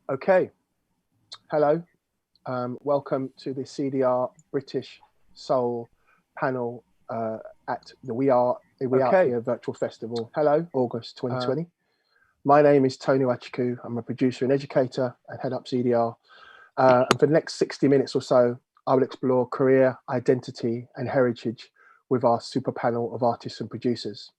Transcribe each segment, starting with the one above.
Okay, hello. Welcome to the CDR British Soul panel at the We Are Here Virtual Festival. Hello, August 2020. My name is Tony Nwachukwu. I'm a producer and educator and head up CDR. And for the next 60 minutes or so, I will explore career, identity, and heritage with our super panel of artists and producers.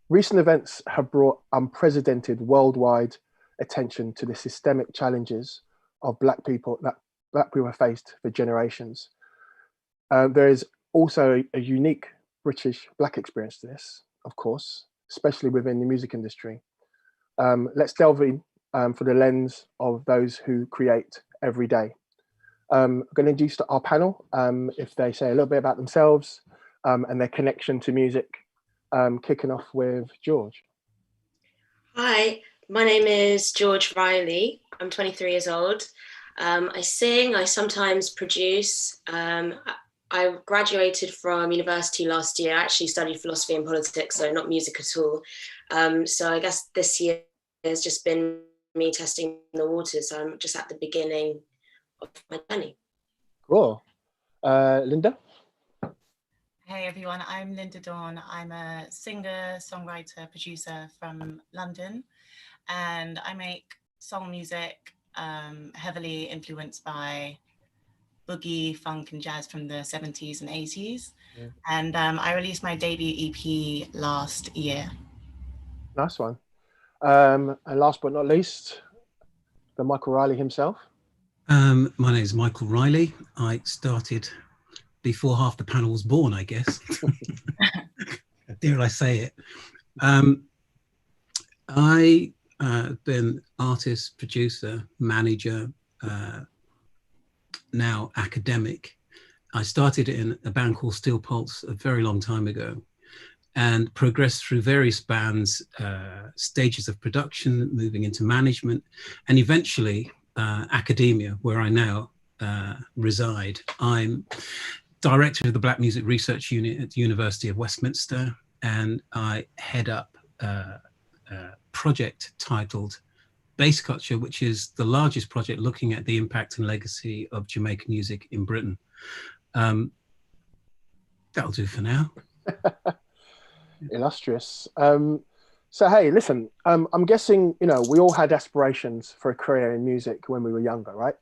Recent events have brought unprecedented worldwide attention to the systemic challenges of Black people that have faced for generations. There is also a unique British Black experience to this, of course, especially within the music industry. Let's delve in for the lens of those who create every day. I'm going to introduce our panel, if they say a little bit about themselves and their connection to music, kicking off with George. Hi, my name is George Riley. I'm 23 years old. I sing, I sometimes produce. I graduated from university last year. I actually studied philosophy and politics, so not music at all. So I guess this year has just been me testing the waters. So I'm just at the beginning of my journey. Cool. Lynda? Hey everyone, I'm Lynda Dawn. I'm a singer, songwriter, producer from London, and I make soul music heavily influenced by boogie, funk, and jazz from the 70s and 80s. Yeah. And I released my debut EP last year. Nice one. And last but not least, the Mykaell Riley himself. My name is Mykaell Riley. I started before half the panel was born, I guess. Dare I say it. I been artist, producer, manager, now academic. I started in a band called Steel Pulse a very long time ago and progressed through various bands, stages of production, moving into management, and eventually academia, where I now reside. I'm director of the Black Music Research Unit at the University of Westminster, and I head up a project titled Bass Culture, which is the largest project looking at the impact and legacy of Jamaican music in Britain. That'll do for now. Illustrious. So, hey, listen, I'm guessing, we all had aspirations for a career in music when we were younger, right?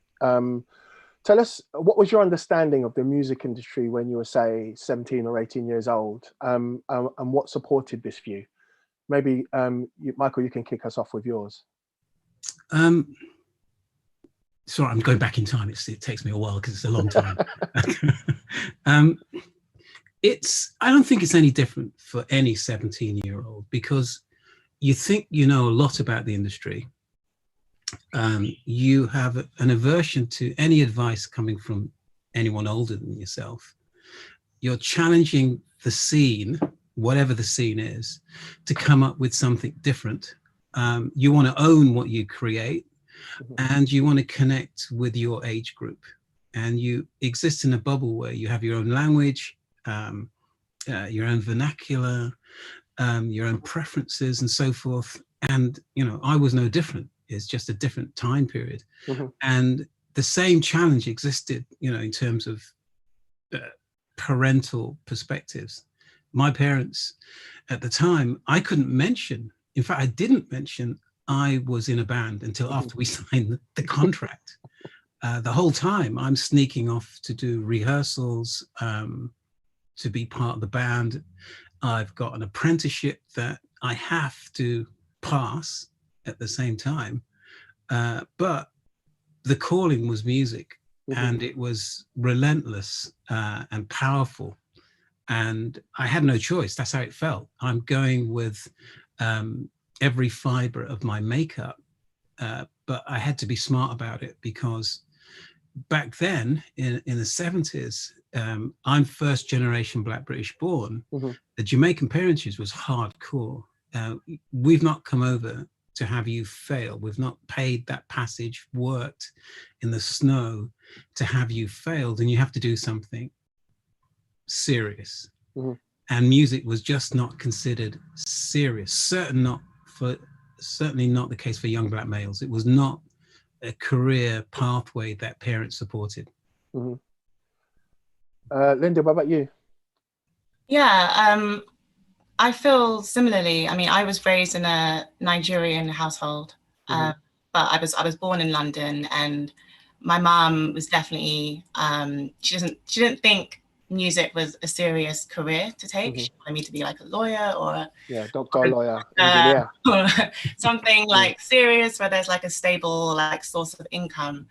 Tell us, what was your understanding of the music industry when you were, say, 17 or 18 years old, and what supported this view? Maybe, Mykaell, you can kick us off with yours. Sorry, I'm going back in time. It takes me a while because it's a long time. I don't think it's any different for any 17-year-old, because you think you know a lot about the industry. You have an aversion to any advice coming from anyone older than yourself. You're challenging the scene, whatever the scene is, to come up with something different. You want to own what you create, and you want to connect with your age group. And you exist in a bubble where you have your own language, your own vernacular, your own preferences, and so forth. And, I was no different. It's just a different time period. And the same challenge existed, in terms of parental perspectives. My parents at the time, I couldn't mention, in fact, I didn't mention I was in a band until after we signed the contract. The whole time I'm sneaking off to do rehearsals, to be part of the band. I've got an apprenticeship that I have to pass at the same time, but the calling was music, and it was relentless and powerful, and I had no choice. That's how it felt. I'm going with every fiber of my makeup, but I had to be smart about it, because back then in the 70s, I'm first generation Black British born. The Jamaican parentage was hardcore. We've not come over to have you fail. We've not paid that passage, worked in the snow to have you failed, and you have to do something serious. And music was just not considered serious, certainly not for certainly not the case for young Black males. It was not a career pathway that parents supported. Mm-hmm. Lynda, what about you? Yeah, I feel similarly. I mean, I was raised in a Nigerian household, but I was born in London, and my mom was definitely she didn't think music was a serious career to take. She wanted me to be like a lawyer or doctor, lawyer, engineer, or something like serious where there's like a stable like source of income.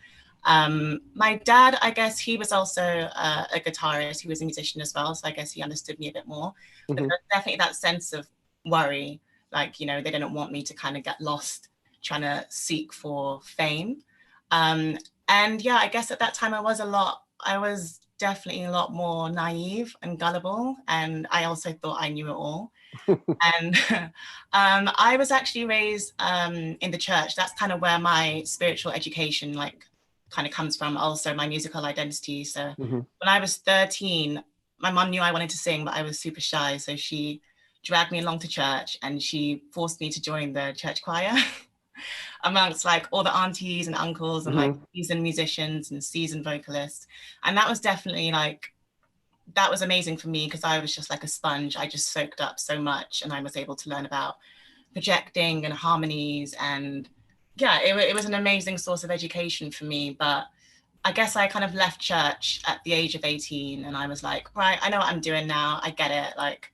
My dad, I guess he was also a guitarist. He was a musician as well, so I guess he understood me a bit more. But there's definitely that sense of worry, like, you know, they didn't want me to kind of get lost trying to seek for fame. And yeah, I guess at that time I was definitely a lot more naive and gullible, and I also thought I knew it all. And I was actually raised in the church. That's kind of where my spiritual education like kind of comes from, also my musical identity. So when I was 13, my mom knew I wanted to sing, but I was super shy, so she dragged me along to church and she forced me to join the church choir amongst like all the aunties and uncles and like seasoned musicians and seasoned vocalists. And that was definitely like, that was amazing for me because I was just like a sponge. I just soaked up so much, and I was able to learn about projecting and harmonies. And yeah, it was an amazing source of education for me. But I guess I kind of left church at the age of 18, and I was like, right, I know what I'm doing now. I get it. Like,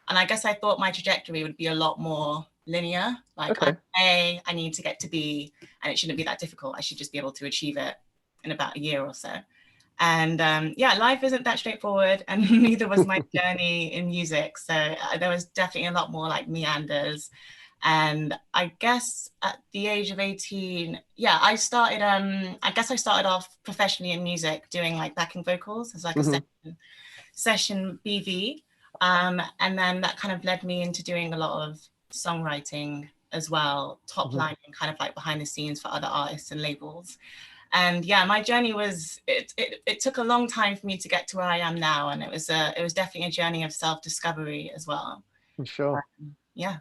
and I guess I thought my trajectory would be a lot more linear. Like, I'm A, I need to get to B, and it shouldn't be that difficult. I should just be able to achieve it in about a year or so. And yeah, life isn't that straightforward, and neither was my journey in music. So there was definitely a lot more like meanders. And I guess at the age of 18, yeah, I started, I guess I started off professionally in music, doing like backing vocals as like a session BV. And then that kind of led me into doing a lot of songwriting as well, top line and kind of like behind the scenes for other artists and labels. And yeah, my journey was, it took a long time for me to get to where I am now. And it was definitely a journey of self-discovery as well. Sure. Yeah.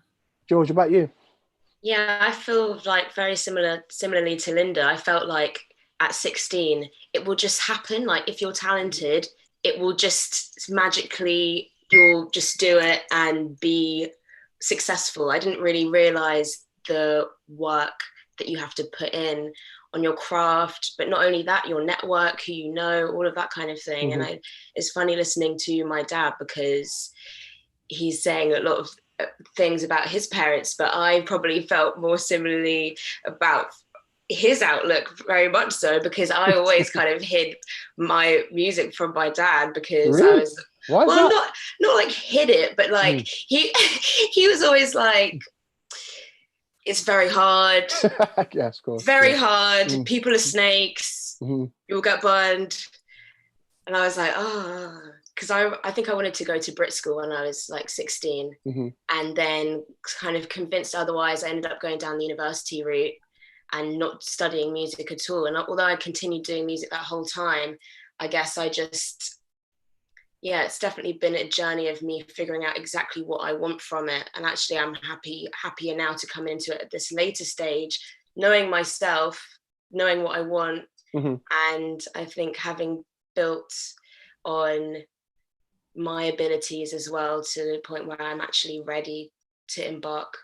George, about you? Yeah, I feel like very similarly to Lynda. I felt like at 16, it will just happen. Like if you're talented, it will just magically, you'll just do it and be successful. I didn't really realize the work that you have to put in on your craft, but not only that, your network, who you know, all of that kind of thing. And it's funny listening to my dad because he's saying a lot of things about his parents, but I probably felt more similarly about his outlook, very much so, because I always kind of hid my music from my dad because I was not like hid it, but like he was always like, it's very hard. Yes, of course. Very hard. People are snakes. You'll get burned. And I was like, oh, because I think I wanted to go to Brit school when I was like 16, and then kind of convinced otherwise. I ended up going down the university route and not studying music at all. And although I continued doing music that whole time, I guess I just, yeah, it's definitely been a journey of me figuring out exactly what I want from it. And actually I'm happier now to come into it at this later stage, knowing myself, knowing what I want. And I think having built on my abilities as well to the point where I'm actually ready to embark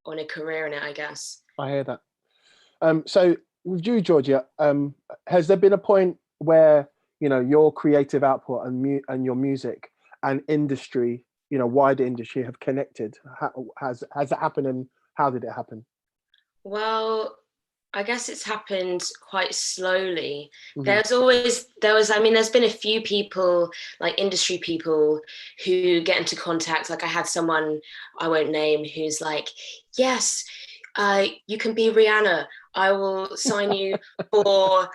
on a career in it, I guess. I hear that. So with you, Georgia, has there been a point where, you know, your creative output and your music and industry, you know, wider industry have connected? Has that happened, and how did it happen? Well, I guess it's happened quite slowly. There's been a few people, like industry people, who get into contact. Like I had someone I won't name who's like, yes, you can be Rihanna. I will sign you for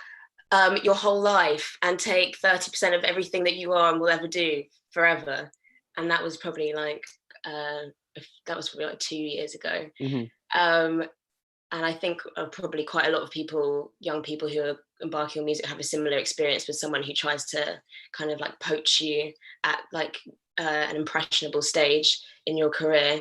your whole life and take 30% of everything that you are and will ever do forever. And that was probably like 2 years ago. And I think probably quite a lot of people, young people who are embarking on music, have a similar experience with someone who tries to kind of like poach you at like an impressionable stage in your career.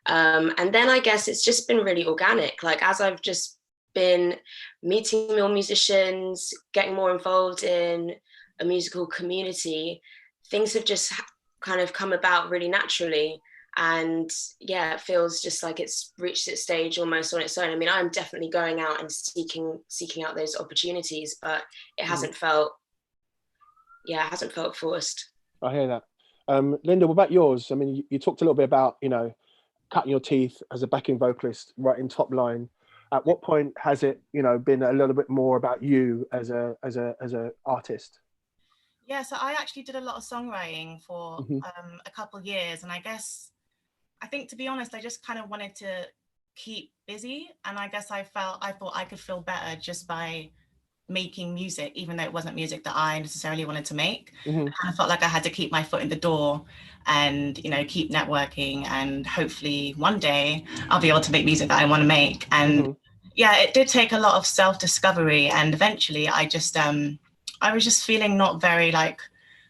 And then I guess it's just been really organic. Like, as I've just been meeting more musicians, getting more involved in a musical community, things have just kind of come about really naturally. And yeah, it feels just like it's reached its stage almost on its own. I mean, I'm definitely going out and seeking out those opportunities, but it hasn't felt, it hasn't felt forced. I hear that. Lynda, what about yours? I mean, you talked a little bit about, you know, cutting your teeth as a backing vocalist, writing top line. At what point has it, you know, been a little bit more about you as a artist? Yeah, so I actually did a lot of songwriting for a couple of years, and I think, to be honest, I just kind of wanted to keep busy, and I guess I thought I could feel better just by making music, even though it wasn't music that I necessarily wanted to make. I kind of felt like I had to keep my foot in the door and, you know, keep networking, and hopefully one day I'll be able to make music that I want to make. And yeah, it did take a lot of self-discovery, and eventually I was just feeling not very like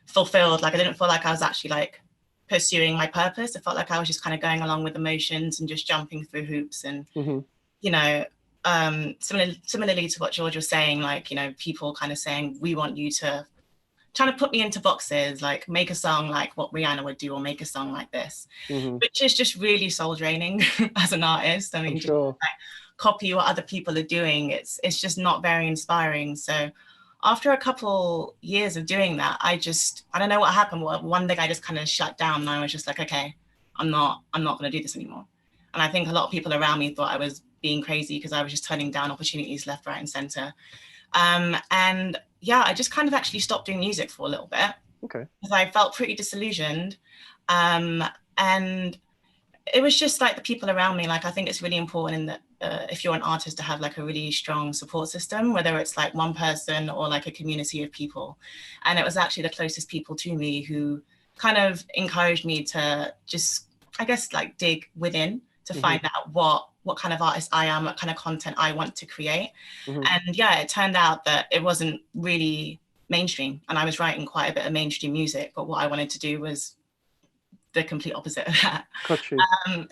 fulfilled. Like, I didn't feel like I was actually like pursuing my purpose. I felt like I was just kind of going along with emotions and just jumping through hoops. And you know, similarly to what George was saying, like, you know, people kind of saying, we want you to, trying to put me into boxes, like make a song like what Rihanna would do, or make a song like this, which is just really soul draining as an artist. I mean, just like copy what other people are doing. It's just not very inspiring. So after a couple years of doing that, I don't know what happened. One day I just kind of shut down, and I was just like, okay, I'm not going to do this anymore. And I think a lot of people around me thought I was being crazy because I was just turning down opportunities left, right, and center. And yeah, I just kind of actually stopped doing music for a little bit. Okay. Because I felt pretty disillusioned. And it was just like the people around me. Like, I think it's really important in that if you're an artist, to have like a really strong support system, whether it's like one person or like a community of people. And it was actually the closest people to me who kind of encouraged me to just, I guess, like dig within to find out what kind of artist I am, what kind of content I want to create. And yeah, it turned out that it wasn't really mainstream, and I was writing quite a bit of mainstream music, but what I wanted to do was the complete opposite of that.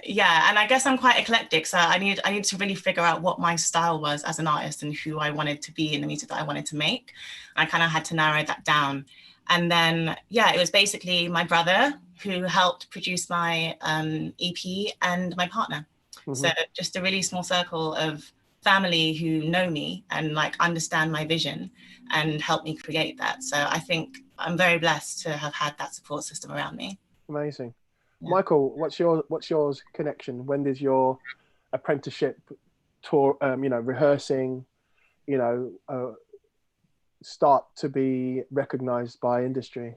Yeah, and I guess I'm quite eclectic, so I need to really figure out what my style was as an artist and who I wanted to be in the music that I wanted to make. I kind of had to narrow that down. And then, yeah, it was basically my brother who helped produce my EP, and my partner. So just a really small circle of family who know me and like understand my vision and help me create that. So I think I'm very blessed to have had that support system around me. Amazing. Yeah. Mykaell, what's your connection? When did your apprenticeship tour, you know, rehearsing, you know, start to be recognized by industry?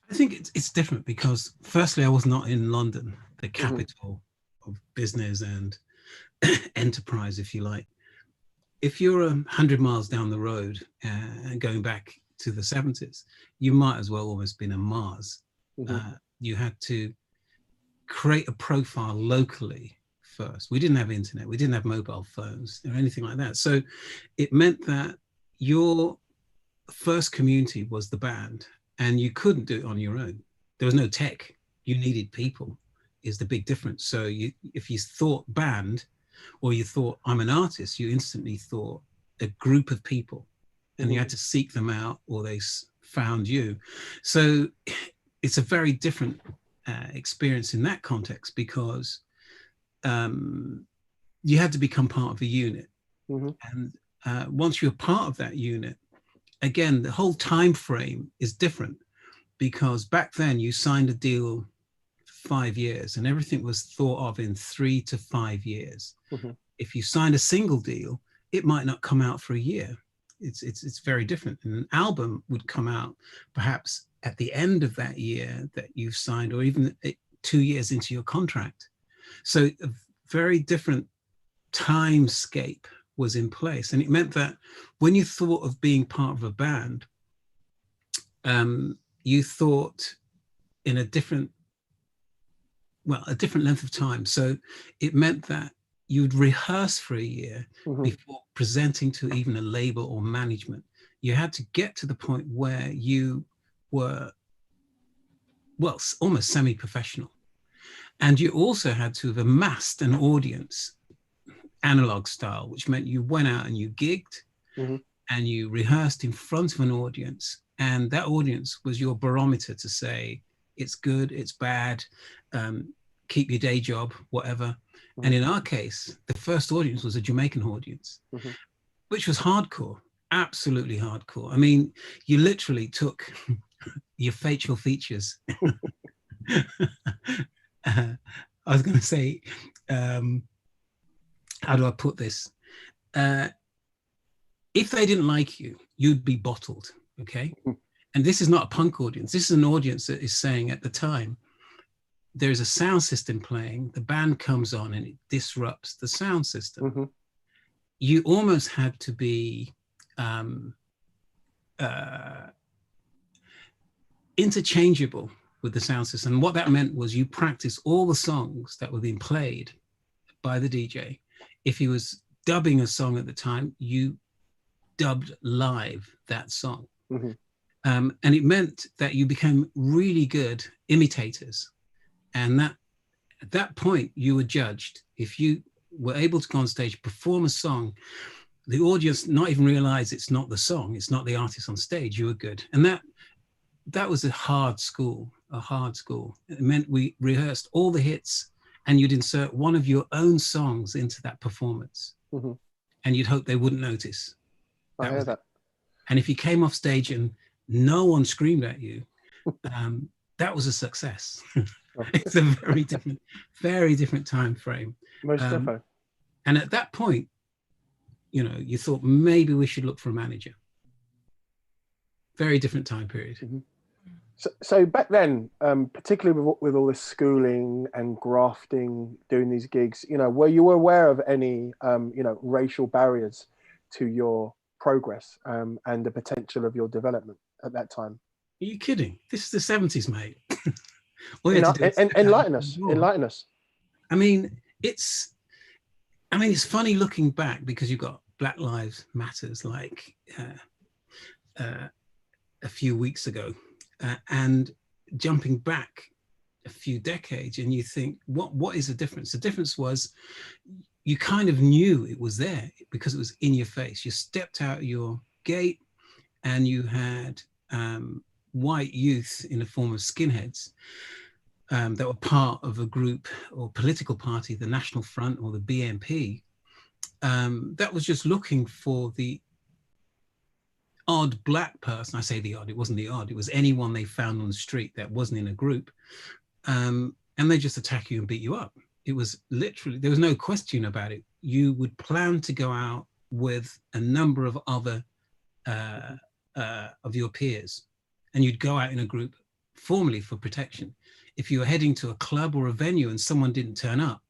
I think it's different because firstly, I was not in London, the capital of business and enterprise, if you like. If you're 100 miles down the road and going back to the 70s, you might as well almost been on Mars. You had to create a profile locally first. We didn't have internet, we didn't have mobile phones or anything like that. So it meant that your first community was the band, and you couldn't do it on your own. There was no tech. You needed people, is the big difference. So if you thought band, or you thought I'm an artist, you instantly thought a group of people, and you had to seek them out, or they found you. So it's a very different experience in that context, because you had to become part of a unit. And once you're part of that unit, again, the whole time frame is different, because back then you signed a deal for 5 years and everything was thought of in 3 to 5 years. If you signed a single deal, it might not come out for a year. It's very different. And an album would come out perhaps at the end of that year that you've signed, or even 2 years into your contract. So a very different timescape was in place. And it meant that when you thought of being part of a band, you thought in a different length of time. So it meant that you'd rehearse for a year before presenting to even a label or management. You had to get to the point where you were, well, almost semi-professional. And you also had to have amassed an audience, analog style, which meant you went out and you gigged and you rehearsed in front of an audience. And that audience was your barometer to say, it's good, it's bad, keep your day job, whatever. And in our case, the first audience was a Jamaican audience, which was hardcore, absolutely hardcore. I mean, you literally took your facial features. I was going to say, how do I put this? If they didn't like you, you'd be bottled, okay? And this is not a punk audience. This is an audience that is saying at the time, there's a sound system playing, the band comes on and it disrupts the sound system. You almost had to be interchangeable with the sound system. What that meant was you practice all the songs that were being played by the DJ. If he was dubbing a song at the time, you dubbed live that song. And it meant that you became really good imitators. And that at that point, you were judged. If you were able to go on stage, perform a song, the audience not even realize it's not the song, it's not the artist on stage, you were good. And that was a hard school. It meant we rehearsed all the hits and you'd insert one of your own songs into that performance. And you'd hope they wouldn't notice. I hear that. And if you came off stage and no one screamed at you, that was a success. It's a very different time frame. Most definitely. And at that point, you know, you thought maybe we should look for a manager. Very different time period. So back then, particularly with all this schooling and grafting, doing these gigs, you know, were you aware of any, you know, racial barriers to your progress and the potential of your development at that time? Are you kidding? This is the 70s, mate. Enlighten us. I mean, it's funny looking back because you've got Black Lives Matters like a few weeks ago, and jumping back a few decades, and you think, what is the difference? The difference was you kind of knew it was there because it was in your face. You stepped out your gate, and you had white youth in the form of skinheads that were part of a group or political party, the National Front or the BNP, that was just looking for the odd black person. I say the odd, it wasn't the odd, it was anyone they found on the street that wasn't in a group. And they just attack you and beat you up. It was literally, there was no question about it. You would plan to go out with a number of other of your peers, and you'd go out in a group formally for protection. If you were heading to a club or a venue and someone didn't turn up,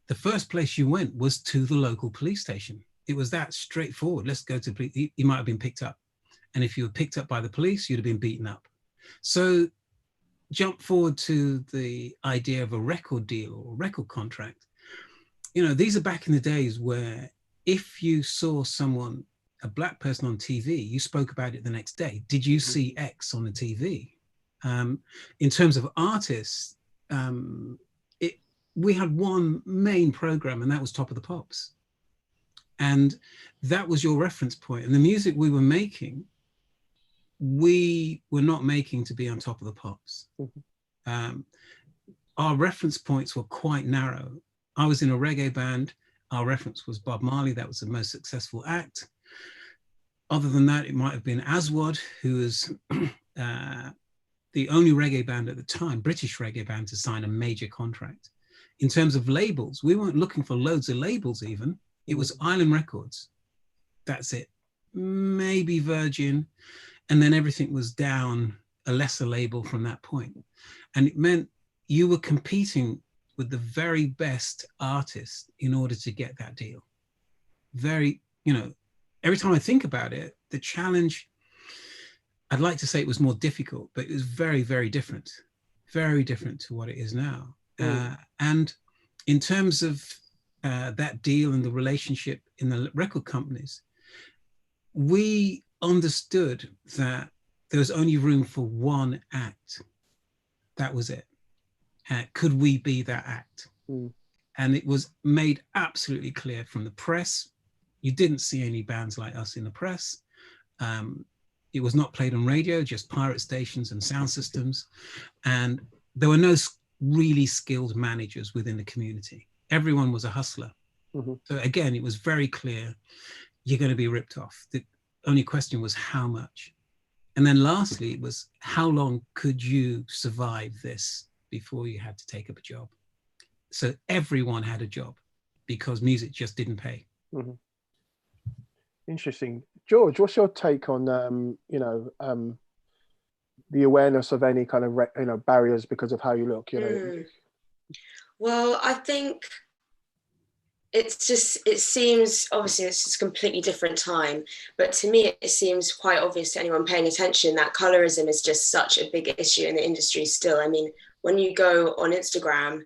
the first place you went was to the local police station. It was that straightforward. Let's go to the police. He might have been picked up. And if you were picked up by the police, you'd have been beaten up. So jump forward to the idea of a record deal or record contract. You know, these are back in the days where if you saw someone, a black person on TV, you spoke about it the next day. Did you see X on the TV? In terms of artists, we had one main program, and that was Top of the Pops. And that was your reference point. And the music we were making, we were not making to be on Top of the Pops. Our reference points were quite narrow. I was in a reggae band. Our reference was Bob Marley. That was the most successful act. Other than that, it might have been Aswad, who was the only reggae band at the time, British reggae band, to sign a major contract. In terms of labels, we weren't looking for loads of labels even. It was Island Records. That's it. Maybe Virgin. And then everything was down a lesser label from that point. And it meant you were competing with the very best artists in order to get that deal. Very, you know, every time I think about it, the challenge, I'd like to say it was more difficult, but it was very, very different to what it is now. And in terms of that deal and the relationship in the record companies, we understood that there was only room for one act. That was it. Could we be that act? Mm. And it was made absolutely clear from the press. You didn't see any bands like us in the press. It was not played on radio, just pirate stations and sound systems. And there were no really skilled managers within the community. Everyone was a hustler. Mm-hmm. So again, it was very clear, you're going to be ripped off. The only question was how much. And then lastly, it was how long could you survive this before you had to take up a job? So everyone had a job because music just didn't pay. Mm-hmm. Interesting. George, what's your take on, the awareness of any kind of, barriers because of how you look, Well, I think it seems, obviously it's just a completely different time, but to me, it seems quite obvious to anyone paying attention that colorism is just such a big issue in the industry still. I mean, when you go on Instagram,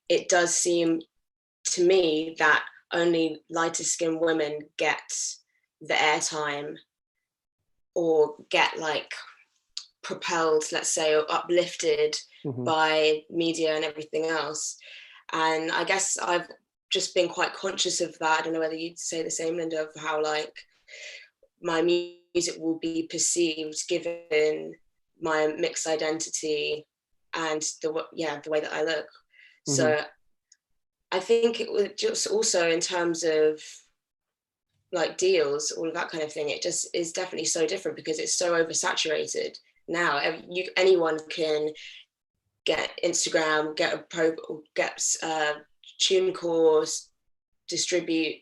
it does seem to me that only lighter skinned women get the airtime or get like propelled, let's say, or uplifted by media and everything else. And I guess I've just been quite conscious of that. I don't know whether you'd say the same, Lynda, of how like my music will be perceived given my mixed identity and the way that I look. So I think it was just also in terms of like deals, all of that kind of thing, it just is definitely so different because it's so oversaturated now. Anyone can get Instagram, get TuneCore, distribute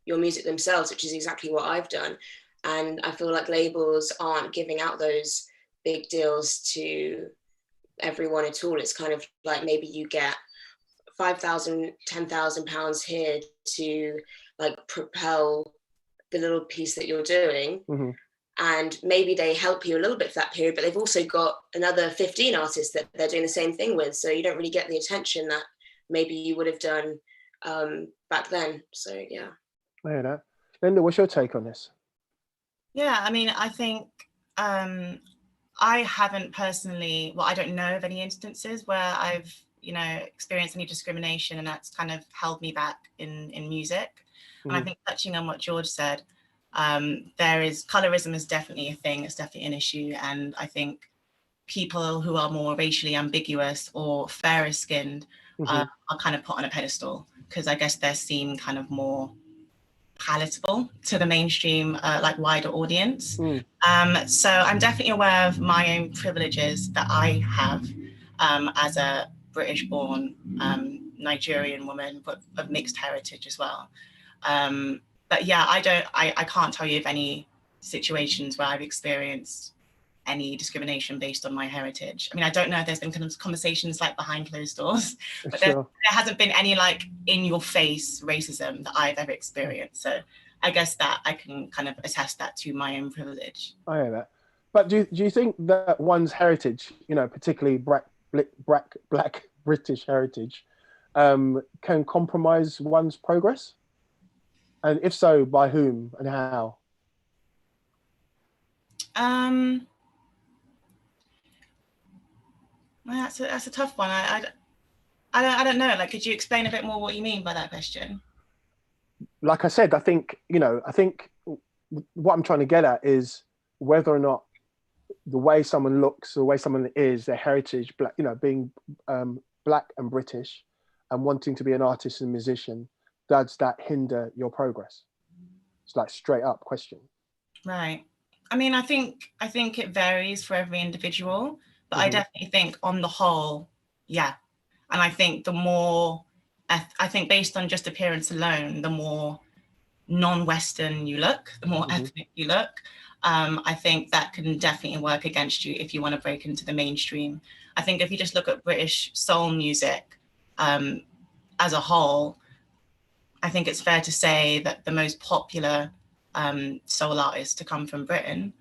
your music themselves, which is exactly what I've done. And I feel like labels aren't giving out those big deals to everyone at all. It's kind of like maybe you get £5,000, £10,000 here to like propel the little piece that you're doing. And maybe they help you a little bit for that period, but they've also got another 15 artists that they're doing the same thing with. So you don't really get the attention that maybe you would have done back then. So yeah. I hear that. Lynda, what's your take on this? Yeah, I mean, I think I haven't personally, I don't know of any instances where I've, experienced any discrimination, and that's kind of held me back in music. And I think touching on what George said, colorism is definitely a thing, it's definitely an issue. And I think people who are more racially ambiguous or fairer skinned are kind of put on a pedestal because I guess they're seen kind of more palatable to the mainstream, like wider audience. So I'm definitely aware of my own privileges that I have as a British born Nigerian woman, but of mixed heritage as well. But yeah, I can't tell you of any situations where I've experienced any discrimination based on my heritage. I mean, I don't know if there's been kind of conversations like behind closed doors, but there hasn't been any like in your face racism that I've ever experienced. So I guess that I can kind of attest that to my own privilege. I hear that. But do you think that one's heritage, particularly black British heritage, can compromise one's progress? And if so, by whom and how? Well, that's a tough one. I don't know. Like, could you explain a bit more what you mean by that question? Like I said, I think what I'm trying to get at is whether or not the way someone looks, the way someone is, their heritage, black, being black and British, and wanting to be an artist and musician, does that hinder your progress? It's like straight up question. Right. I mean, I think it varies for every individual, but I definitely think on the whole, yeah. And I think based on just appearance alone, the more non-Western you look, the more ethnic you look, I think that can definitely work against you if you want to break into the mainstream. I think if you just look at British soul music as a whole, I think it's fair to say that the most popular soul artists to come from Britain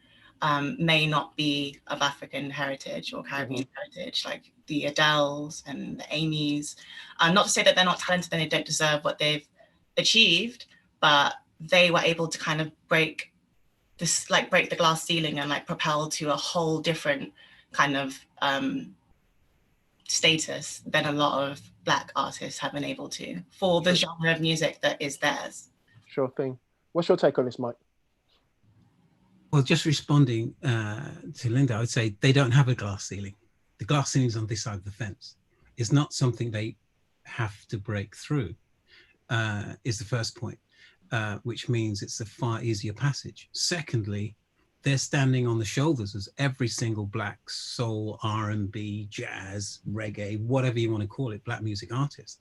may not be of African heritage or Caribbean heritage, like the Adeles and the Amy's. Not to say that they're not talented and they don't deserve what they've achieved, but they were able to kind of break the glass ceiling and like propel to a whole different kind of status than a lot of Black artists have been able to for the genre of music that is theirs. Sure thing. What's your take on this, Mike? Well, just responding to Lynda, I would say they don't have a glass ceiling. The glass ceiling's on this side of the fence. It's not something they have to break through, is the first point, which means it's a far easier passage. Secondly, they're standing on the shoulders of every single Black soul, R&B, jazz, reggae, whatever you want to call it, Black music artist,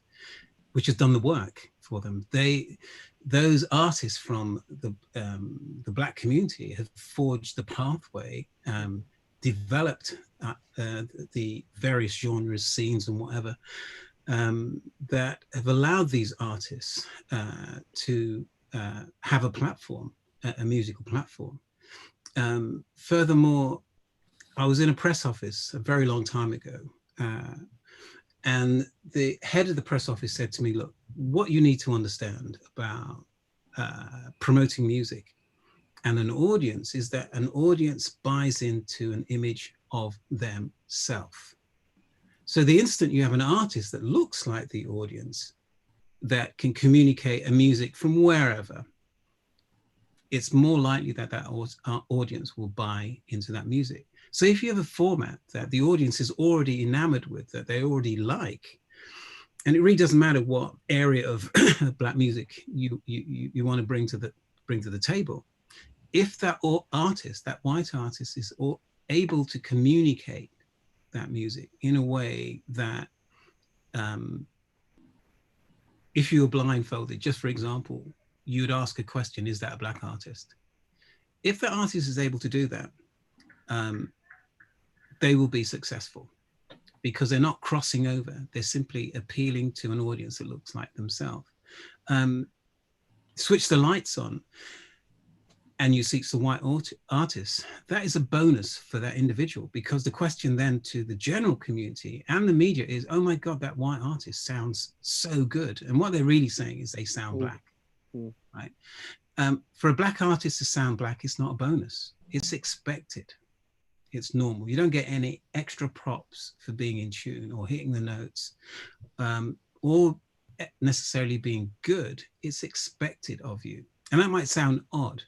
which has done the work for them. Those artists from the Black community have forged the pathway, developed the various genres, scenes, and whatever, that have allowed these artists to have a platform, a musical platform. Furthermore, I was in a press office a very long time ago, and the head of the press office said to me, look, what you need to understand about promoting music and an audience is that an audience buys into an image of themselves. So the instant you have an artist that looks like the audience, that can communicate a music from wherever, it's more likely that that audience will buy into that music. So if you have a format that the audience is already enamored with, that they already like, and it really doesn't matter what area of Black music you want to bring to the table, if that artist, that white artist, is able to communicate that music in a way that, if you were blindfolded, just for example, you'd ask a question, is that a Black artist? If the artist is able to do that, they will be successful because they're not crossing over. They're simply appealing to an audience that looks like themselves. Switch the lights on and you see it's a white artist. That is a bonus for that individual, because the question then to the general community and the media is, oh my God, that white artist sounds so good. And what they're really saying is they sound Black. Right? For a Black artist to sound Black, it's not a bonus. It's expected. It's normal. You don't get any extra props for being in tune or hitting the notes, or necessarily being good. It's expected of you. And that might sound odd,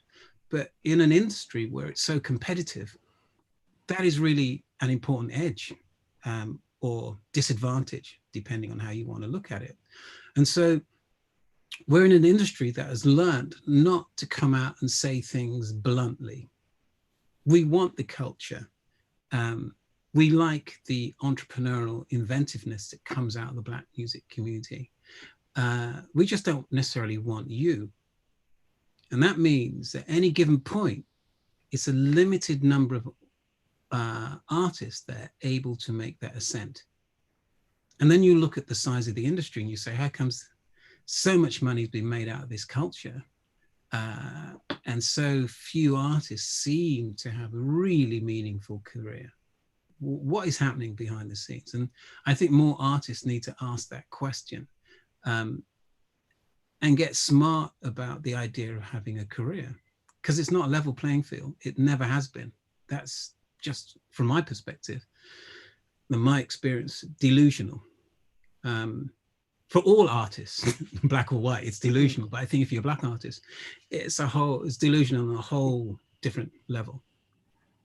but in an industry where it's so competitive, that is really an important edge, or disadvantage, depending on how you want to look at it. And so we're in an industry that has learned not to come out and say things bluntly. We want the culture. We like the entrepreneurial inventiveness that comes out of the Black music community. We just don't necessarily want you. And that means at any given point, it's a limited number of artists that are able to make that ascent. And then you look at the size of the industry and you say, how comes so much money has been made out of this culture, and so few artists seem to have a really meaningful career? What is happening behind the scenes? And I think more artists need to ask that question, and get smart about the idea of having a career, because it's not a level playing field. It never has been. That's just, from my perspective, and my experience, delusional. For all artists, Black or white, it's delusional. But I think if you're a Black artist, it's delusional on a whole different level.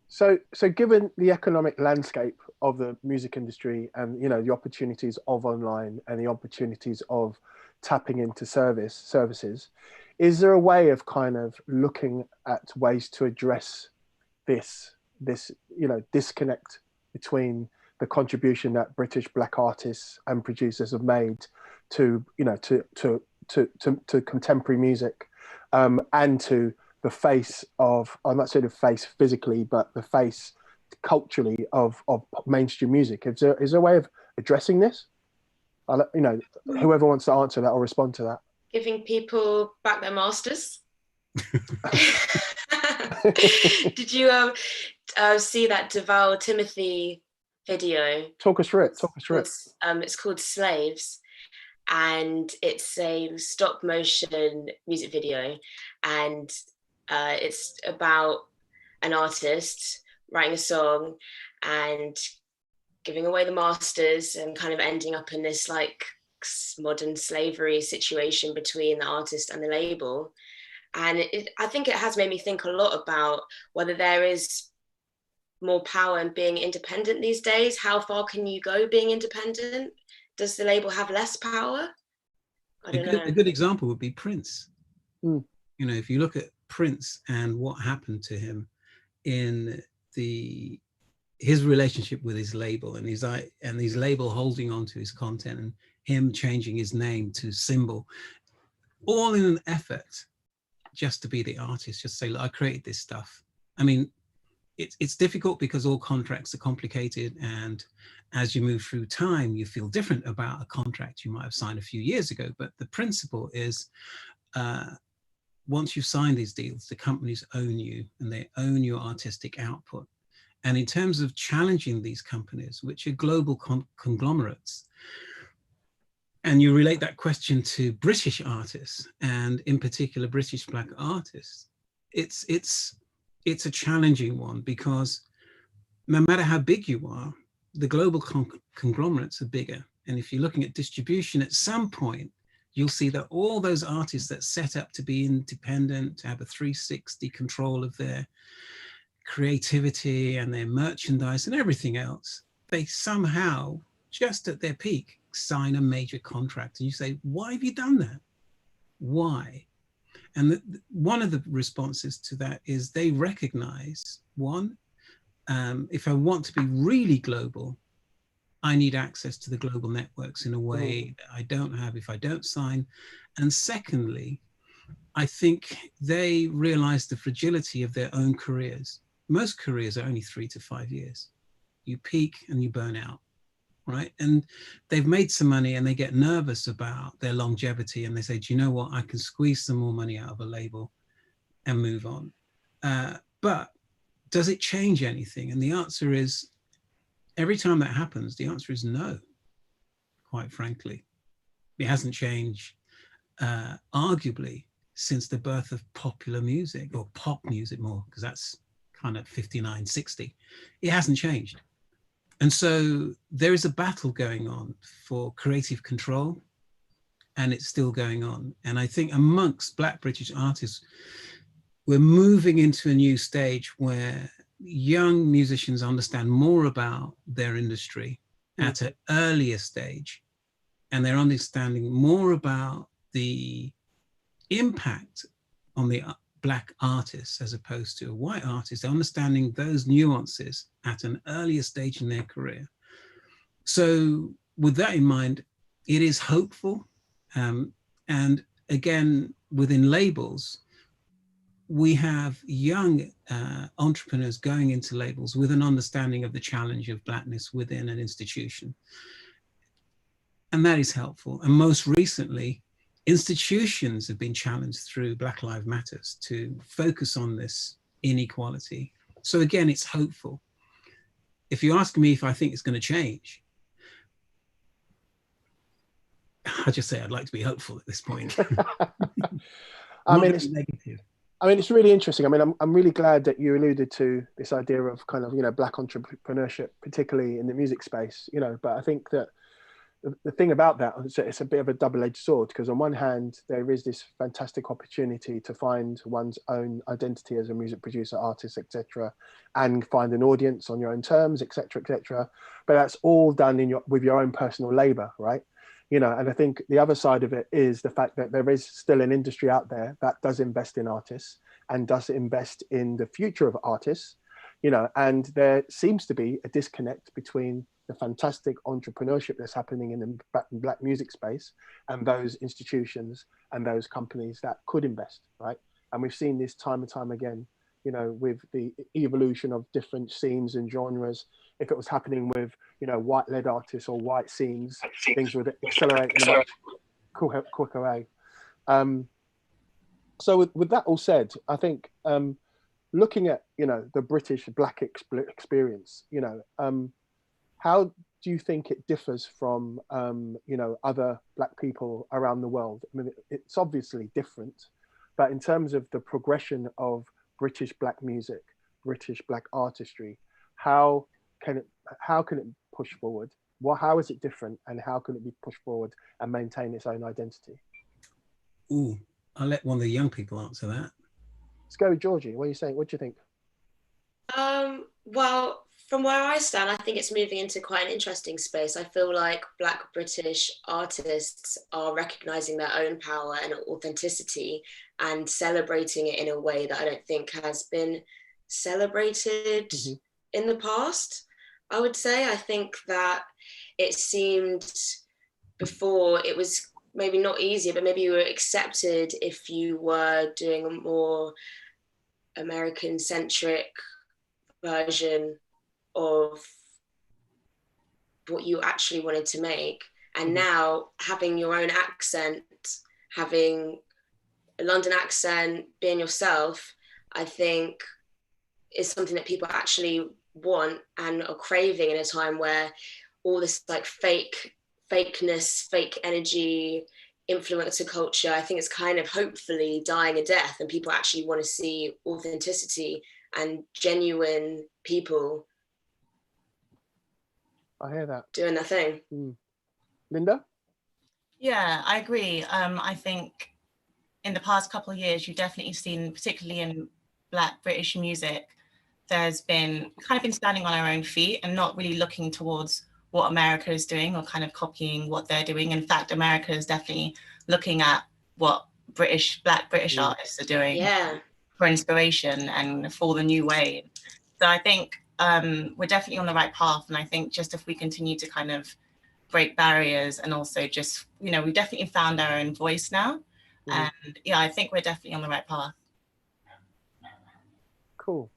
So given the economic landscape of the music industry and, you know, the opportunities of online and the opportunities of tapping into services, is there a way of kind of looking at ways to address this, you know, disconnect between the contribution that British Black artists and producers have made to, you know, to contemporary music, and to the face of, I'm not saying the face physically, but the face culturally of mainstream music? Is there a way of addressing this? You know, whoever wants to answer that or respond to that. Giving people back their masters. Did you see that Deval Timothy video? Talk us through it. It's called Slaves, and it's a stop motion music video, and it's about an artist writing a song and giving away the masters and kind of ending up in this like modern slavery situation between the artist and the label. And I think it has made me think a lot about whether there is more power in being independent these days. How far can you go being independent? Does the label have less power? I don't know. A good example would be Prince. Mm. You know, if you look at Prince and what happened to him in his relationship with his label and his label holding on to his content and him changing his name to Symbol, all in an effort just to be the artist, just say, look, I created this stuff. I mean, it's difficult because all contracts are complicated, and as you move through time, you feel different about a contract you might have signed a few years ago. But the principle is, once you've signed these deals, the companies own you and they own your artistic output. And in terms of challenging these companies, which are global conglomerates, and you relate that question to British artists, and in particular British Black artists, it's a challenging one, because no matter how big you are, the global conglomerates are bigger. And if you're looking at distribution, at some point, you'll see that all those artists that set up to be independent, to have a 360 control of their creativity and their merchandise and everything else, they somehow, just at their peak, sign a major contract. And you say, why have you done that? Why? And one of the responses to that is they recognize, one, if I want to be really global, I need access to the global networks in a way that I don't have if I don't sign. And secondly, I think they realize the fragility of their own careers. Most careers are only 3 to 5 years. You peak and you burn out, right? And they've made some money and they get nervous about their longevity, and they say, do you know what? I can squeeze some more money out of a label and move on. But does it change anything? And the answer is, every time that happens, the answer is no, quite frankly. It hasn't changed, arguably, since the birth of popular music, or pop music more, because that's kind of 59, 60. It hasn't changed. And so there is a battle going on for creative control, and it's still going on. And I think amongst Black British artists, we're moving into a new stage where young musicians understand more about their industry at an earlier stage, and they're understanding more about the impact on the Black artists as opposed to a white artist. They're understanding those nuances at an earlier stage in their career. So with that in mind, it is hopeful. And again, within labels, we have young entrepreneurs going into labels with an understanding of the challenge of Blackness within an institution. And that is helpful. And most recently, institutions have been challenged through Black Lives Matter to focus on this inequality. So again, it's hopeful. If you ask me if I think it's going to change, I just say I'd like to be hopeful at this point. I mean, it's really interesting. I mean, I'm really glad that you alluded to this idea of kind of, you know, Black entrepreneurship, particularly in the music space, you know, but I think that the thing about that is it's a bit of a double-edged sword, because on one hand, there is this fantastic opportunity to find one's own identity as a music producer, artist, etc., and find an audience on your own terms, etc., etc. But that's all done with your own personal labor, right? You know, and I think the other side of it is the fact that there is still an industry out there that does invest in artists and does invest in the future of artists, you know, and there seems to be a disconnect between the fantastic entrepreneurship that's happening in the Black music space and those institutions and those companies that could invest, right? And we've seen this time and time again, you know, with the evolution of different scenes and genres. If it was happening with, you know, white-led artists or white scenes, things would accelerate in a much quicker way. So with that all said, I think looking at, you know, the British Black experience, you know, how do you think it differs from, you know, other Black people around the world? I mean, it's obviously different, but in terms of the progression of British Black music, British Black artistry, how how can it push forward? How is it different, and how can it be pushed forward and maintain its own identity? Ooh, I'll let one of the young people answer that. Let's go with Georgie. What are you saying? What do you think? Well, from where I stand, I think it's moving into quite an interesting space. I feel like Black British artists are recognizing their own power and authenticity and celebrating it in a way that I don't think has been celebrated in the past. I would say, I think that it seemed before it was maybe not easier, but maybe you were accepted if you were doing a more American-centric version of what you actually wanted to make. And now having your own accent, having a London accent, being yourself, I think is something that people actually want and are craving in a time where all this like fakeness, fake energy, influencer culture, I think it's kind of hopefully dying a death, and people actually want to see authenticity and genuine people. I hear that. Doing their thing. Lynda? Yeah, I agree. I think in the past couple of years, you've definitely seen, particularly in Black British music, there's been kind of been standing on our own feet and not really looking towards what America is doing or kind of copying what they're doing. In fact, America is definitely looking at what Black British artists are doing for inspiration and for the new wave. So I think we're definitely on the right path. And I think just if we continue to kind of break barriers and also just, you know, we've definitely found our own voice now. And yeah, I think we're definitely on the right path. Cool.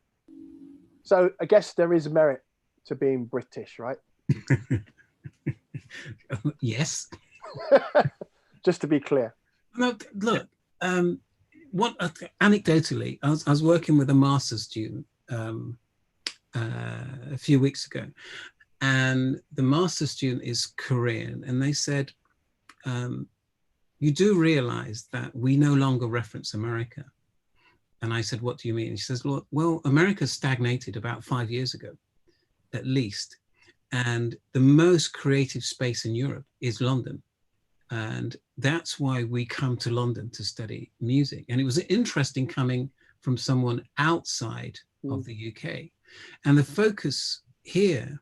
So I guess there is merit to being British, right? Yes. Just to be clear. No, look, anecdotally, I was working with a master's student a few weeks ago, and the master's student is Korean, and they said, you do realize that we no longer reference America. And I said, what do you mean? She says, well, America stagnated about 5 years ago, at least. And the most creative space in Europe is London. And that's why we come to London to study music. And it was interesting coming from someone outside of the UK. And the focus here,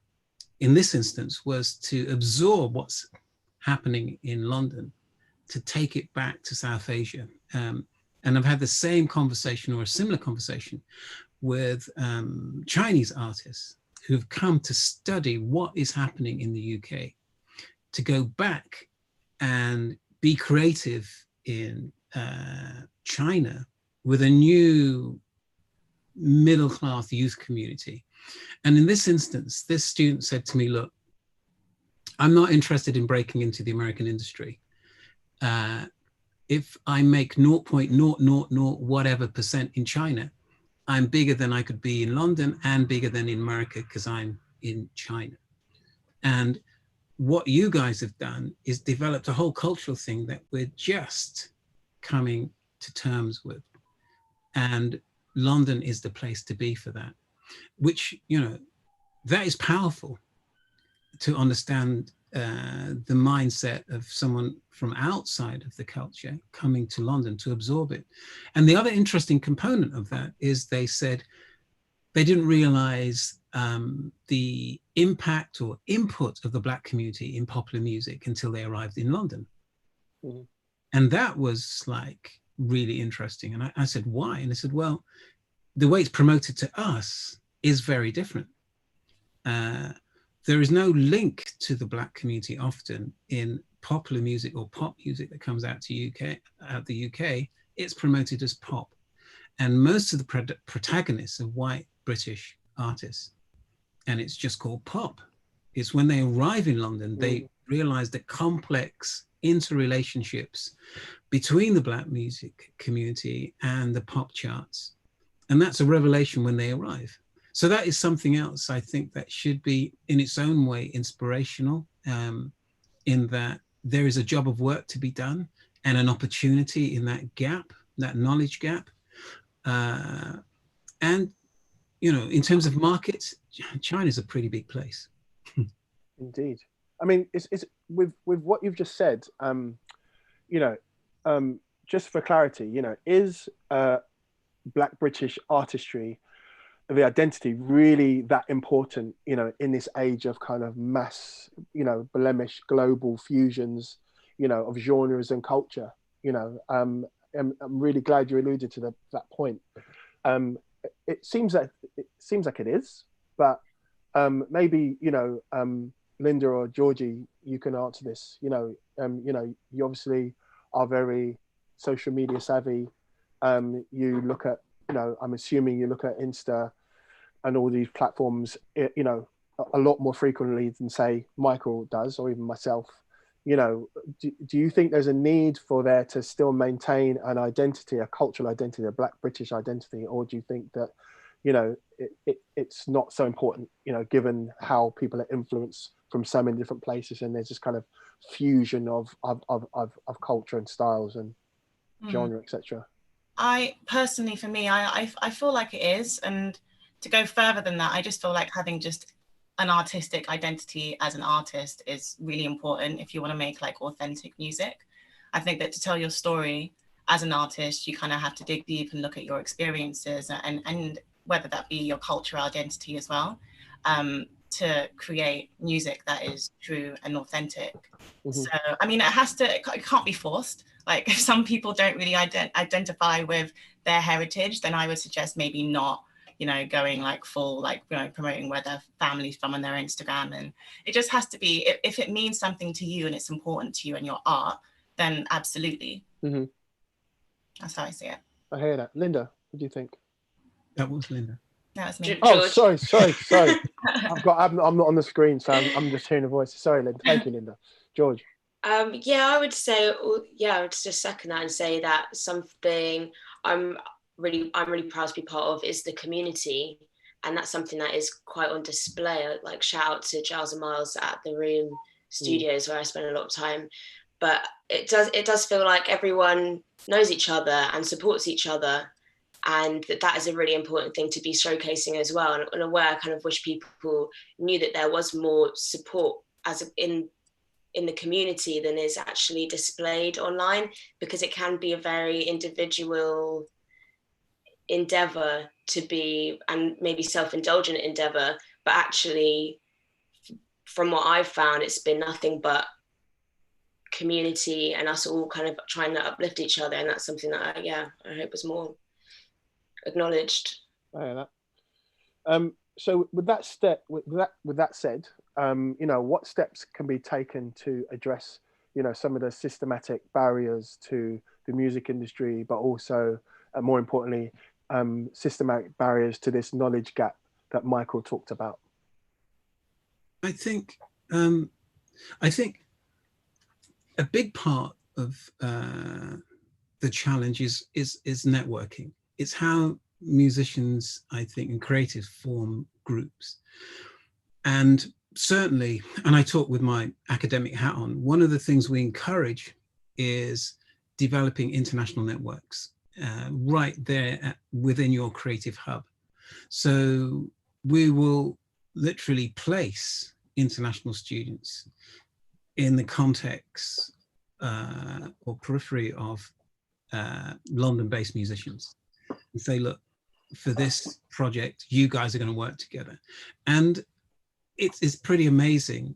in this instance, was to absorb what's happening in London, to take it back to South Asia. And I've had the same conversation or a similar conversation with Chinese artists who've come to study what is happening in the UK, to go back and be creative in China with a new middle-class youth community. And in this instance, this student said to me, look, I'm not interested in breaking into the American industry. If I make 0.000 whatever % in China, I'm bigger than I could be in London and bigger than in America because I'm in China. And what you guys have done is developed a whole cultural thing that we're just coming to terms with. And London is the place to be for that, which, you know, that is powerful to understand the mindset of someone from outside of the culture coming to London to absorb it. And the other interesting component of that is they said they didn't realize the impact or input of the Black community in popular music until they arrived in London. And that was like really interesting. And I said, why? And they said, well, the way it's promoted to us is very different. There is no link to the Black community often in popular music or pop music that comes out the UK. It's promoted as pop. And most of the protagonists are white British artists. And it's just called pop. It's when they arrive in London, they realize the complex interrelationships between the Black music community and the pop charts. And that's a revelation when they arrive. So that is something else I think that should be in its own way inspirational, in that there is a job of work to be done and an opportunity in that gap, that knowledge gap. And you know, in terms of markets, China's a pretty big place. Indeed. I mean, it's with what you've just said, you know, just for clarity, you know, is Black British artistry, the identity, really that important, you know, in this age of kind of mass, you know, blemish global fusions, you know, of genres and culture, you know? I'm really glad you alluded to that point. It seems like it is, but maybe, you know, Lynda or Georgie, you can answer this. You know, you obviously are very social media savvy. You look at, you know, I'm assuming you look at Insta and all these platforms, you know, a lot more frequently than say Mykaell does, or even myself. You know, do you think there's a need for there to still maintain an identity, a cultural identity, a Black British identity, or do you think that, you know, it's not so important, you know, given how people are influenced from so many different places, and there's this kind of fusion of culture and styles and genre, etc. I personally, for me, I feel like it is, and to go further than that, I just feel like having just an artistic identity as an artist is really important if you want to make like authentic music. I think that to tell your story as an artist, you kind of have to dig deep and look at your experiences and whether that be your cultural identity as well, to create music that is true and authentic. So, I mean, it can't be forced. Like if some people don't really identify with their heritage, then I would suggest maybe not, you know, going like full, like, you know, promoting where their family's from on their Instagram. And it just has to be, if it means something to you and it's important to you and your art, then absolutely. That's how I see it. I hear that. Lynda, what do you think? That was Lynda. That was me. Oh, sorry. I'm not on the screen, so I'm just hearing a voice. Sorry, Lynda. Thank you, Lynda. George. Yeah, I would say, I would just second that and say that something I'm really proud to be part of is the community, and that's something that is quite on display. Like shout out to Giles and Miles at the Room Studios, where I spend a lot of time. But it does feel like everyone knows each other and supports each other, and that is a really important thing to be showcasing as well. And in a way, I kind of wish people knew that there was more support in the community than is actually displayed online, because it can be a very individual endeavor to be, and maybe self-indulgent endeavor, but actually from what I've found, it's been nothing but community and us all kind of trying to uplift each other, and that's something that I hope was more acknowledged. I hear that. So with that said, you know, what steps can be taken to address, you know, some of the systematic barriers to the music industry, but also, more importantly, systematic barriers to this knowledge gap that Mykaell talked about? I think a big part of the challenge is networking. It's how musicians, I think, and creatives form groups. And certainly, and I talk with my academic hat on, one of the things we encourage is developing international networks right there within your creative hub. So we will literally place international students in the context or periphery of London-based musicians and say, look, for this project, you guys are going to work together. And it's pretty amazing.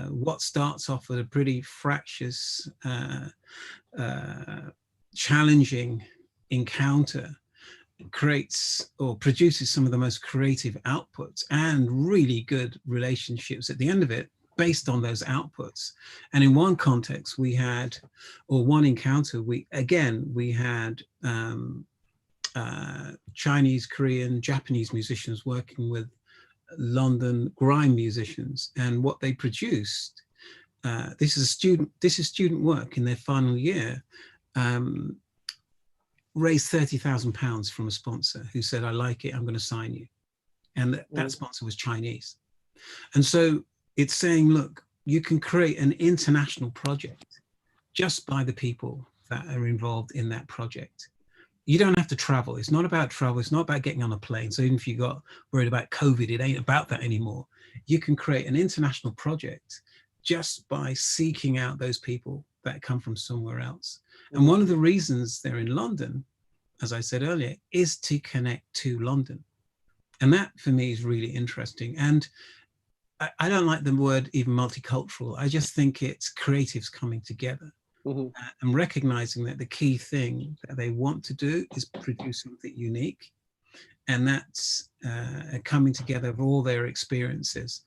What starts off with a pretty fractious, challenging encounter creates or produces some of the most creative outputs and really good relationships at the end of it based on those outputs. And in one context we had, or one encounter, we had Chinese, Korean, Japanese musicians working with London grime musicians, and what they produced, this is student work in their final year, raised £30,000 from a sponsor who said, I like it, I'm going to sign you. And that sponsor was Chinese. And so it's saying, look, you can create an international project just by the people that are involved in that project. you don't have to travel. It's not about travel. It's not about getting on a plane. So even if you got worried about COVID, it ain't about that anymore. You can create an international project just by seeking out those people that come from somewhere else. And one of the reasons they're in London, as I said earlier, is to connect to London. And that for me is really interesting. And I don't like the word even multicultural. I just think it's creatives coming together and recognizing that the key thing that they want to do is produce something unique. And that's a coming together of all their experiences.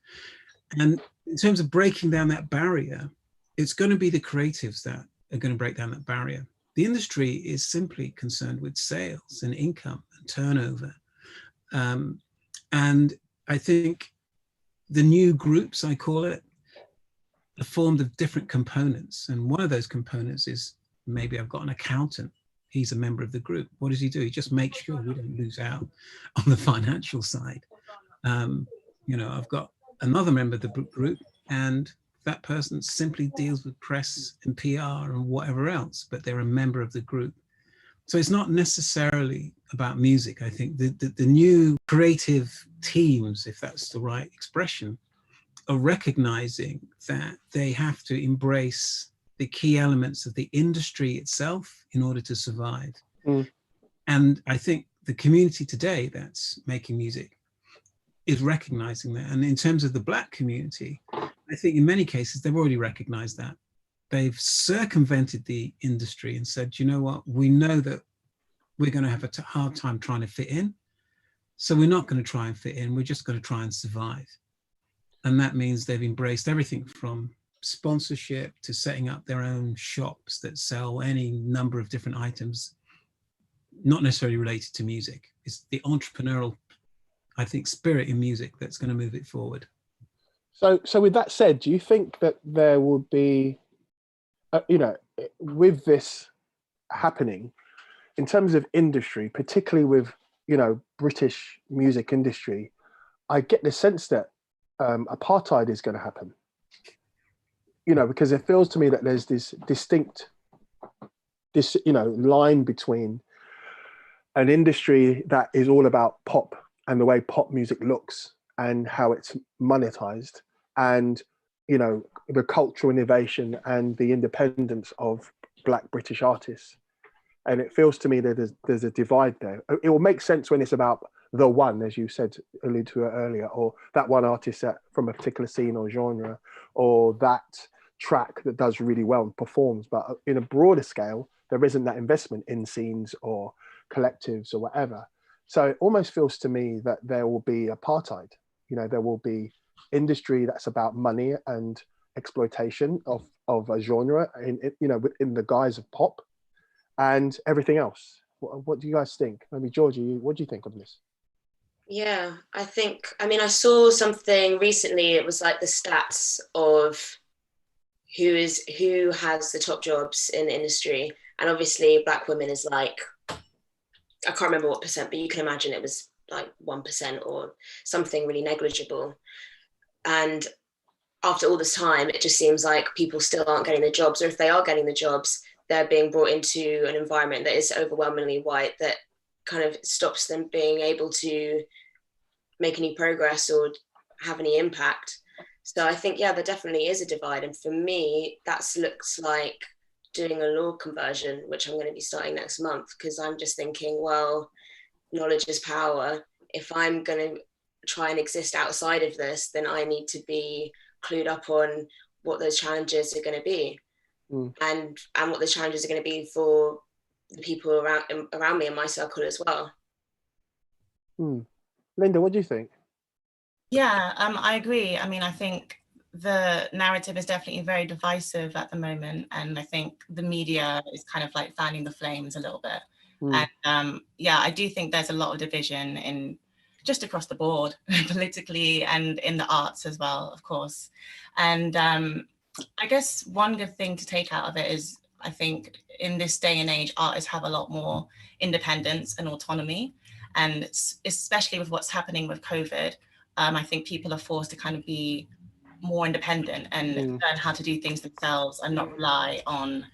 And in terms of breaking down that barrier, it's going to be the creatives that are going to break down that barrier. The industry is simply concerned with sales and income and turnover. And I think the new groups, I call it, are formed of different components. And one of those components is, maybe I've got an accountant. He's a member of the group. What does he do? He just makes sure we don't lose out on the financial side. You know, I've got another member of the group, and that person simply deals with press and PR and whatever else, but they're a member of the group. So it's not necessarily about music. I think the new creative teams, if that's the right expression, are recognizing that they have to embrace the key elements of the industry itself in order to survive. And I think the community today that's making music is recognizing that. And in terms of the Black community, I think in many cases, they've already recognized that. They've circumvented the industry and said, you know what, we know that we're going to have a hard time trying to fit in. So we're not going to try and fit in. We're just going to try and survive. And that means they've embraced everything from sponsorship to setting up their own shops that sell any number of different items, not necessarily related to music. It's the entrepreneurial, I think, spirit in music that's going to move it forward. So with that said, do you think that there will be, you know, with this happening, in terms of industry, particularly with, you know, British music industry, I get the sense that apartheid is going to happen. You know, because it feels to me that there's this distinct, you know, line between an industry that is all about pop and the way pop music looks and how it's monetized, and, you know, the cultural innovation and the independence of Black British artists. And it feels to me that there's a divide there. It will make sense when it's about the one, as you said, alluded to it earlier, or that one artist that from a particular scene or genre, or that track that does really well and performs. But in a broader scale, there isn't that investment in scenes or collectives or whatever. So it almost feels to me that there will be apartheid. You know, there will be industry that's about money and exploitation of a genre in, you know, in the guise of pop, and everything else. What do you guys think? Maybe Georgie, what do you think of this? Yeah, I think, I mean, I saw something recently. It was like the stats of who has the top jobs in the industry. And obviously Black women is like, I can't remember what percent, but you can imagine it was like 1% or something really negligible. And after all this time, it just seems like people still aren't getting the jobs, or if they are getting the jobs, they're being brought into an environment that is overwhelmingly white, that kind of stops them being able to make any progress or have any impact. So I think, yeah, there definitely is a divide. And for me, that looks like doing a law conversion, which I'm going to be starting next month, because I'm just thinking, well, knowledge is power. If I'm going to try and exist outside of this, then I need to be clued up on what those challenges are going to be. And what the challenges are going to be for the people around me in my circle as well. Lynda, what do you think? Yeah, I agree. I mean, I think the narrative is definitely very divisive at the moment, and I think the media is kind of like fanning the flames a little bit. And yeah, I do think there's a lot of division in just across the board, politically and in the arts as well, of course. And I guess one good thing to take out of it is, I think in this day and age, artists have a lot more independence and autonomy. And especially with what's happening with COVID, I think people are forced to kind of be more independent and learn how to do things themselves and not rely on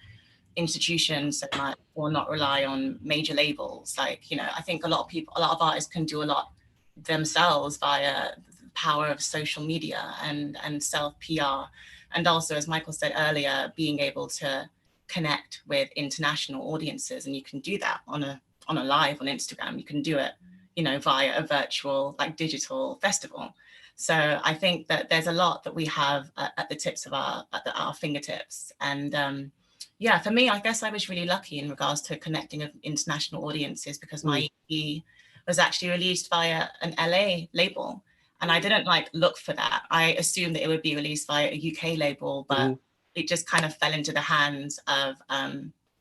institutions so much, or not rely on major labels. Like, you know, I think a lot of artists can do a lot themselves via the power of social media and self PR. And also, as Mykaell said earlier, being able to connect with international audiences, and you can do that on a live on Instagram. You can do it, you know, via a virtual, like, digital festival. So I think that there's a lot that we have at the tips of our fingertips. And yeah, for me, I guess I was really lucky in regards to connecting with international audiences, because my EP was actually released via an LA label. And I didn't like look for that. I assumed that it would be released via a UK label, but it just kind of fell into the hands of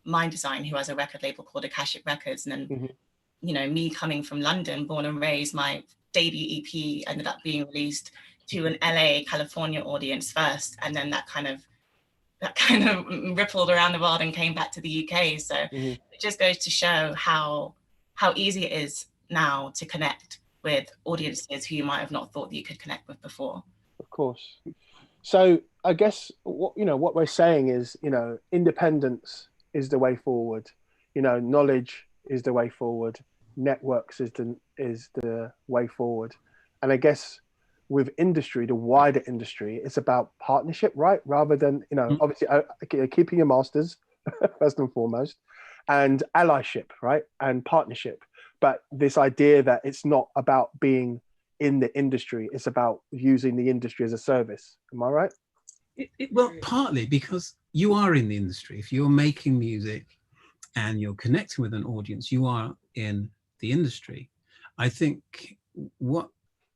Mind Design, who has a record label called Akashic Records. And then, you know, me coming from London, born and raised, my debut EP ended up being released to an LA, California audience first. And then that kind of rippled around the world and came back to the UK. So it just goes to show how easy it is now to connect with audiences who you might have not thought that you could connect with before. Of course. So I guess what we're saying is, you know, independence is the way forward. You know, knowledge is the way forward. Networks is the way forward. And I guess with industry, the wider industry, it's about partnership, right? Rather than, you know, obviously keeping your masters first and foremost, and allyship, right? And partnership. But this idea that it's not about being in the industry, it's about using the industry as a service. Am I right? Well, partly because you are in the industry. If you're making music and you're connecting with an audience, you are in the industry. I think what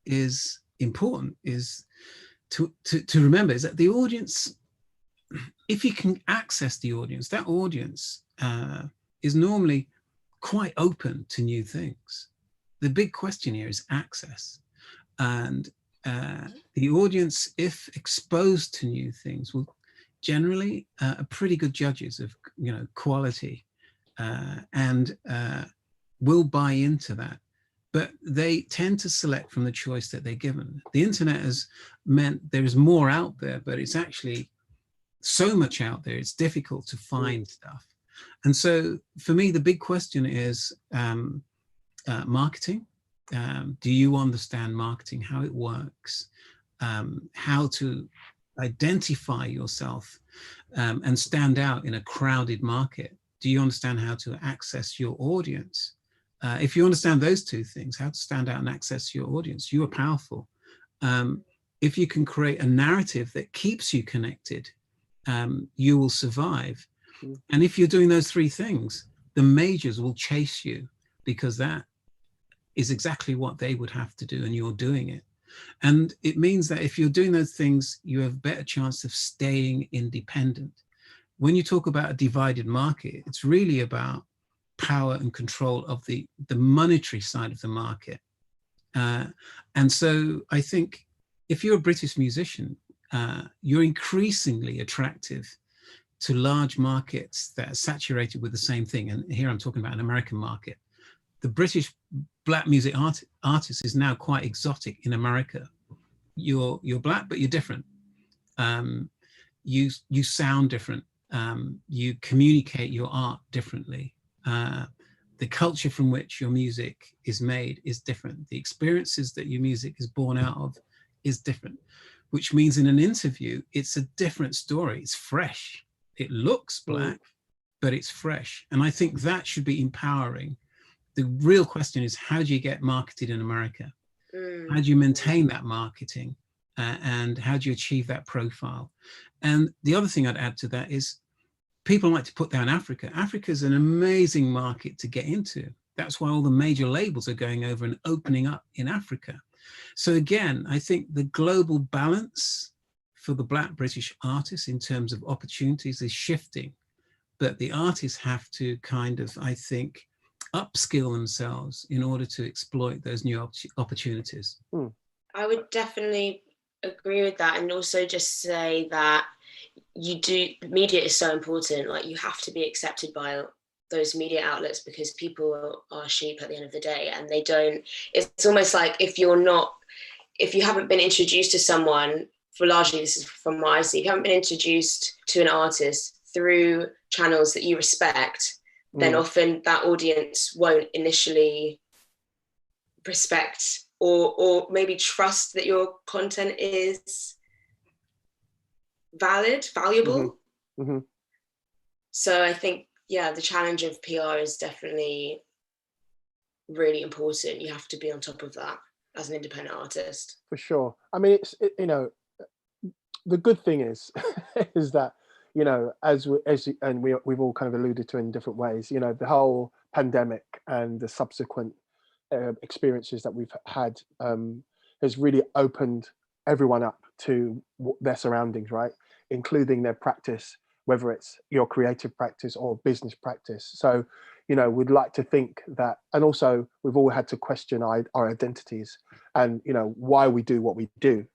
is important is to remember is that the audience, if you can access the audience, that audience is normally quite open to new things. The big question here is access. And the audience, if exposed to new things, will generally are pretty good judges of, you know, quality, and will buy into that. But they tend to select from the choice that they're given. The internet has meant there is more out there, but it's actually so much out there, it's difficult to find stuff. And so for me, the big question is marketing. Do you understand marketing, how it works, how to identify yourself and stand out in a crowded market? Do you understand how to access your audience? If you understand those two things, how to stand out and access your audience, you are powerful. If you can create a narrative that keeps you connected, you will survive. And if you're doing those three things, the majors will chase you, because that is exactly what they would have to do, and you're doing it. And it means that if you're doing those things, you have a better chance of staying independent. When you talk about a divided market, it's really about power and control of the monetary side of the market. And so I think if you're a British musician, you're increasingly attractive to large markets that are saturated with the same thing. And here I'm talking about an American market. The British black music artist is now quite exotic in America. You're black, but you're different. You sound different. You communicate your art differently. The culture from which your music is made is different. The experiences that your music is born out of is different, which means in an interview, it's a different story. It's fresh. It looks black, but it's fresh. And I think that should be empowering. The real question is, how do you get marketed in America? How do you maintain that marketing? And how do you achieve that profile? And the other thing I'd add to that is, people like to put down Africa. Africa is an amazing market to get into. That's why all the major labels are going over and opening up in Africa. So again, I think the global balance for the Black British artists in terms of opportunities is shifting, but the artists have to kind of, I think, upskill themselves in order to exploit those new opportunities. I would definitely agree with that, and also just say that media is so important. Like, you have to be accepted by those media outlets, because people are sheep at the end of the day, and they don't, it's almost like if you haven't been introduced to someone, for largely this is from what I see, if you haven't been introduced to an artist through channels that you respect, then often that audience won't initially respect or maybe trust that your content is valuable. So I think, yeah, the challenge of PR is definitely really important. You have to be on top of that as an independent artist. For sure. I mean, you know, the good thing is is that, you know, we've all kind of alluded to in different ways, you know, the whole pandemic and the subsequent experiences that we've had has really opened everyone up to their surroundings, right? Including their practice, whether it's your creative practice or business practice. So, you know, we'd like to think that, and also we've all had to question our identities and, you know, why we do what we do.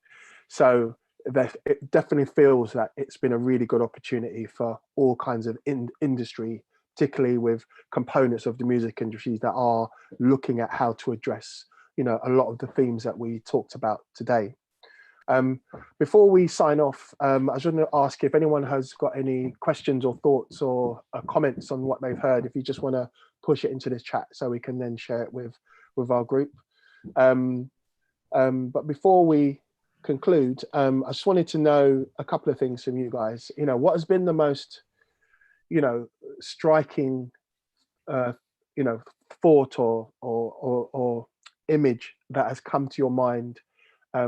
So that it definitely feels that it's been a really good opportunity for all kinds of industry, particularly with components of the music industry that are looking at how to address, you know, a lot of the themes that we talked about today. Before we sign off, I just want to ask if anyone has got any questions or thoughts or comments on what they've heard, if you just want to push it into this chat so we can then share it with our group. But before we conclude, I just wanted to know a couple of things from you guys. You know, what has been the most, you know, striking, you know, thought or image that has come to your mind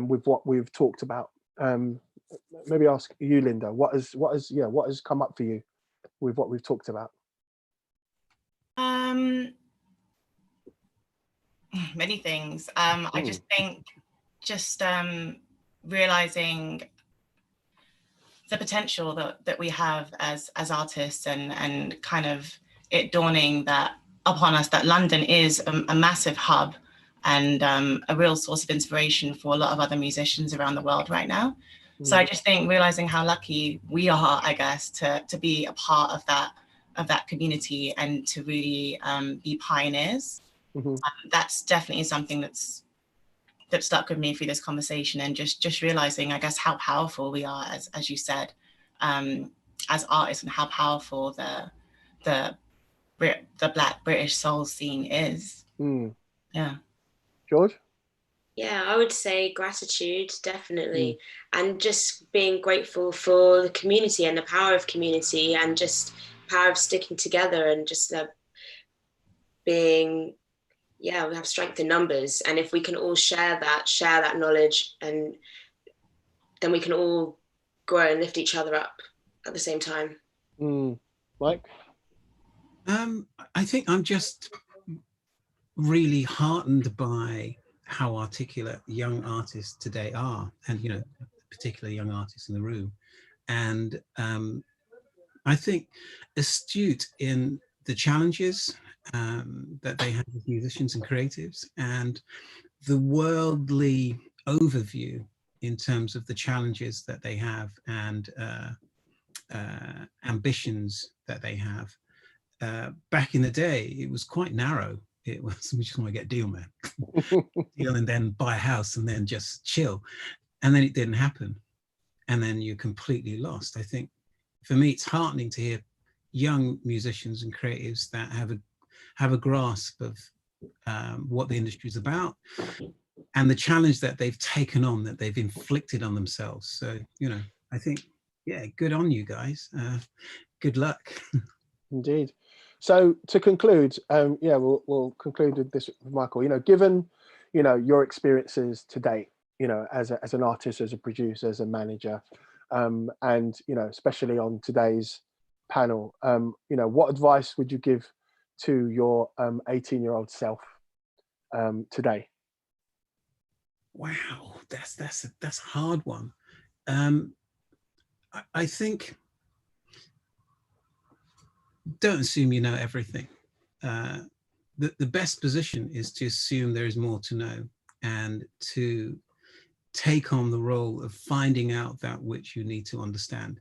with what we've talked about? Maybe ask you, Lynda, what has come up for you with what we've talked about? Many things. I just think realizing the potential that we have as artists, and kind of it dawning that upon us that London is a massive hub and a real source of inspiration for a lot of other musicians around the world right now. So I just think realizing how lucky we are, I guess, to be a part of that community and to really be pioneers. That's definitely something that stuck with me through this conversation, and just realizing, I guess, how powerful we are, as you said, as artists, and how powerful the Black British soul scene is. Yeah. George? Yeah, I would say gratitude, definitely. And just being grateful for the community and the power of community, and just power of sticking together, and just being, we have strength in numbers. And if we can all share that knowledge, and then we can all grow and lift each other up at the same time. Mike? I think I'm just really heartened by how articulate young artists today are, and, you know, particularly young artists in the room. And I think astute in the challenges that they have as musicians and creatives, and the worldly overview in terms of the challenges that they have, and ambitions that they have. Back in the day, it was quite narrow. It was, we just want to get a deal, man. Deal, and then buy a house, and then just chill. And then it didn't happen. And then you're completely lost. I think for me, it's heartening to hear young musicians and creatives that have a grasp of what the industry is about, and the challenge that they've taken on, that they've inflicted on themselves. So, you know, I think, yeah, good on you guys. Good luck. Indeed. So to conclude, we'll conclude with this, Mykaell. You know, given, you know, your experiences to date, you know, as an artist, as a producer, as a manager, and, you know, especially on today's panel, you know, what advice would you give to your 18-year-old self today? Wow, that's a hard one. I think, don't assume you know everything. The best position is to assume there is more to know, and to take on the role of finding out that which you need to understand.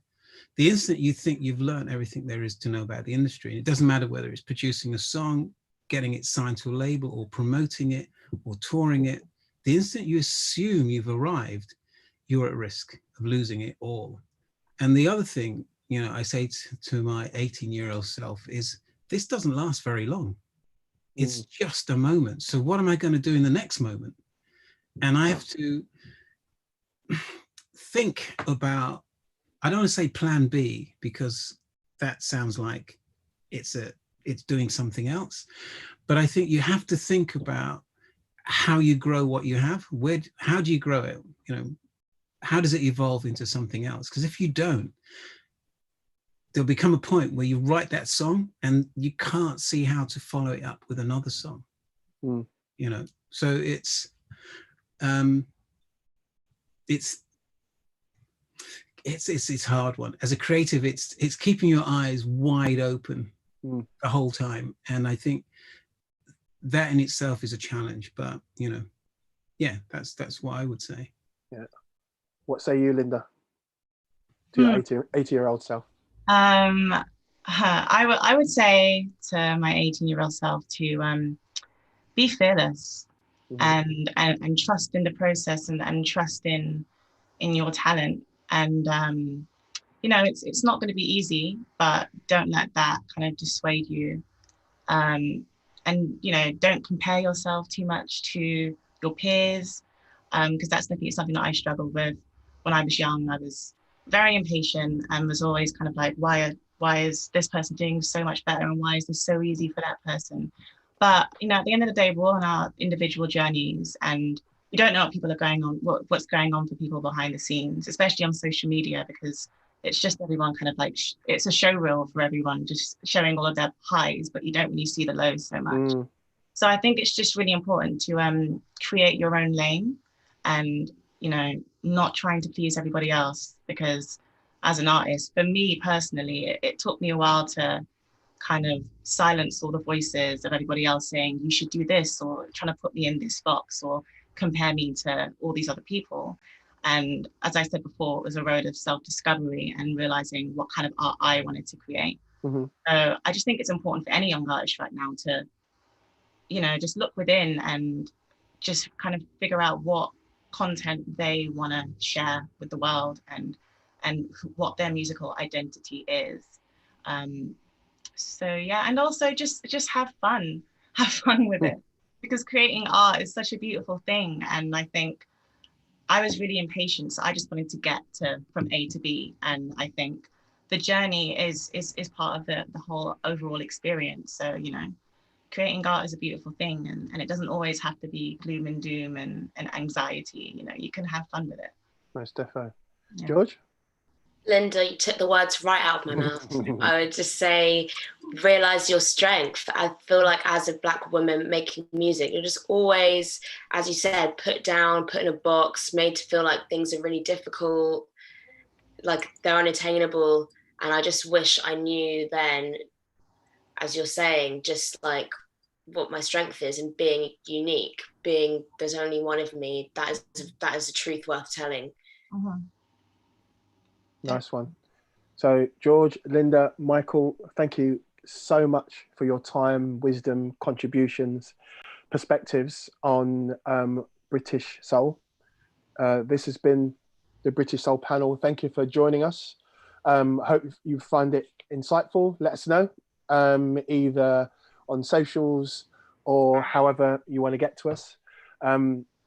The instant you think you've learned everything there is to know about the industry, and it doesn't matter whether it's producing a song, getting it signed to a label, or promoting it, or touring it, the instant you assume you've arrived, you're at risk of losing it all. And the other thing you know, I say to my 18-year-old self is, this doesn't last very long. It's just a moment. So what am I going to do in the next moment? And I have to think about, I don't want to say plan B, because that sounds like it's doing something else. But I think you have to think about how you grow what you have. How do you grow it? You know, how does it evolve into something else? Because if you don't, there'll become a point where you write that song and you can't see how to follow it up with another song. You know, so it's a hard one. As a creative, it's keeping your eyes wide open the whole time. And I think that in itself is a challenge, but you know, yeah, that's what I would say. Yeah. What say you, Lynda, to your 80-year-old self? I would say to my 18-year-old self to be fearless and trust in the process and trust in your talent. And you know, it's not going to be easy, but don't let that kind of dissuade you. And you know, don't compare yourself too much to your peers, because that's definitely something that I struggled with when I was young. I was very impatient and was always kind of like, why is this person doing so much better, and why is this so easy for that person? But you know, at the end of the day, we're all on our individual journeys, and you don't know what people are going on, what's going on for people behind the scenes, especially on social media, because it's just everyone kind of like, it's a show reel for everyone, just showing all of their highs, but you don't really see the lows so much. So I think it's just really important to create your own lane and, you know, not trying to please everybody else, because as an artist, for me personally, it took me a while to kind of silence all the voices of everybody else saying, you should do this, or trying to put me in this box, or compare me to all these other people. And as I said before, it was a road of self-discovery and realizing what kind of art I wanted to create. So I just think it's important for any young artist right now to, you know, just look within and just kind of figure out what content they want to share with the world and what their musical identity is. So yeah, and also just have fun with it, because creating art is such a beautiful thing. And I think I was really impatient, so I just wanted to get from A to B. And I think the journey is part of the whole overall experience. So, you know, creating art is a beautiful thing, and it doesn't always have to be gloom and doom and anxiety. You know, you can have fun with it. Most definitely. Yeah. George? Lynda, you took the words right out of my mouth. I would just say, realize your strength. I feel like as a Black woman making music, you're just always, as you said, put down, put in a box, made to feel like things are really difficult, like they're unattainable. And I just wish I knew then, as you're saying, just like what my strength is and being unique, being there's only one of me. That is a truth worth telling. Nice one. So George, Lynda, Mykaell, thank you so much for your time, wisdom, contributions, perspectives on British soul. This has been the British Soul panel. Thank you for joining us. Hope you find it insightful. Let us know, either on socials or however you want to get to us.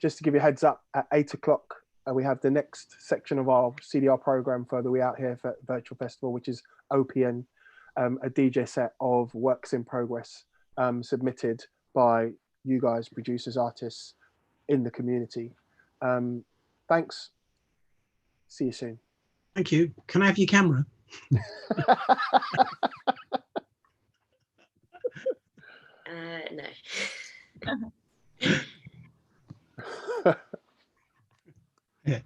Just to give you a heads up, at 8 o'clock, we have the next section of our CDR program further we out here for Virtual Festival, which is OPN, a DJ set of works in progress submitted by you guys, producers, artists in the community. Thanks. See you soon. Thank you. Can I have your camera? No. Yeah.